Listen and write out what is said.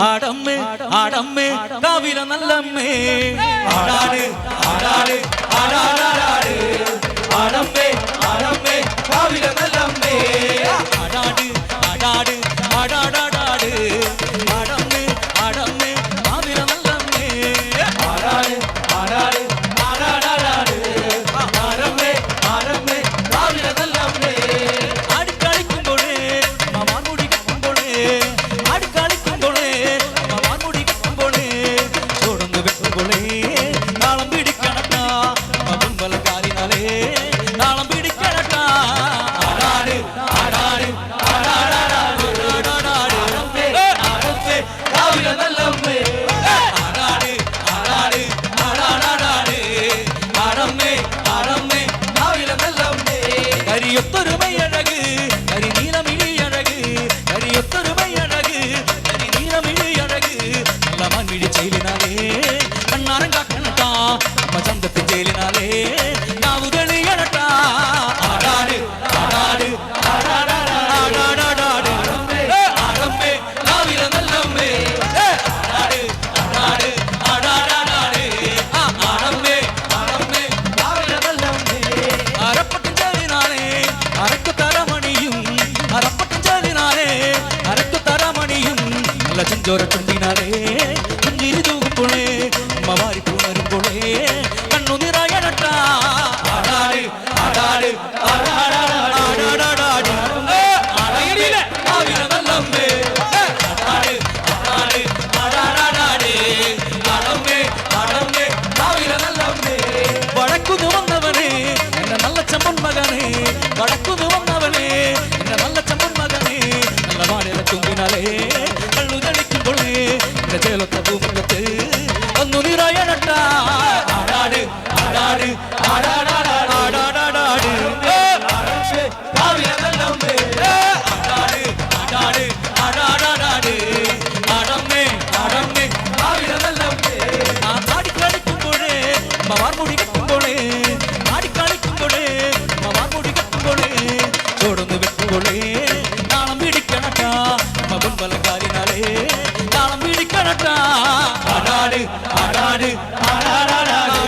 ആടമ്മേ ആടമ്മേ കാവില നല്ലമ്മേ ആടാട് ആടാട് ആടാടാട് ആടമ്മേ ആടമ്മേ കാവില നല്ലമ്മേ ആടാട് ആടാട് ആടാടാട് ആടമ്മേ ആടമ്മേ കാവില നല്ലമ്മേ ആടാട് ആടാട് ആടാടാട് ആടമ്മേ ആടമ്മേ കാവില നല്ലമ്മേ ചോരട്ടുണ്ടിനാലേ കുഞ്ഞിരി തൂകുമ്പോളേ അമ്മമാരി പൂണരുമ്പോളേ കണ്ണു നിറയണട്ട ആടാട് ആടാട് ആടാടാടാട് കാവില നല്ലമ്മേ ആടാട് ആടാട് ആടാടാട് ആടമ്മേ ആടമ്മേ കാവില നല്ലമ്മേ വടക്കുന്ന് വന്നവനേ എന്നെ നല്ല ചെമ്പൻ മകനേ വടക്കുന്ന് വന്നവനേ എന്നെ നല്ല ചെമ്പൻ മകനേ നല്ല വാടിയ തുമ്പിനാലേ ഒന്നു നിറയണട്ട ആടാട് ആടാട് ആടാടാട് ആടാടാട് കാവില നല്ലമ്മേ ആടാട് ആടാട് ആടാടാട് ആടമ്മേ ആടമ്മേ കാവില നല്ലമ്മേ ആടിക്കളിക്കുമ്പോഴേ മവാർ മുടി കെട്ടുമ്പോഴേ ആടിക്കളിക്കുമ്പോഴേ മവാർ മുടി കെട്ടുമ്പോഴേ ചോടൊന്ന് വെട്ടുമ്പോഴേ നാളം പിടിക്കണട്ട മകൻ ബലകാരിനാലേ ആടാട് ആടാട് ആടാടാട്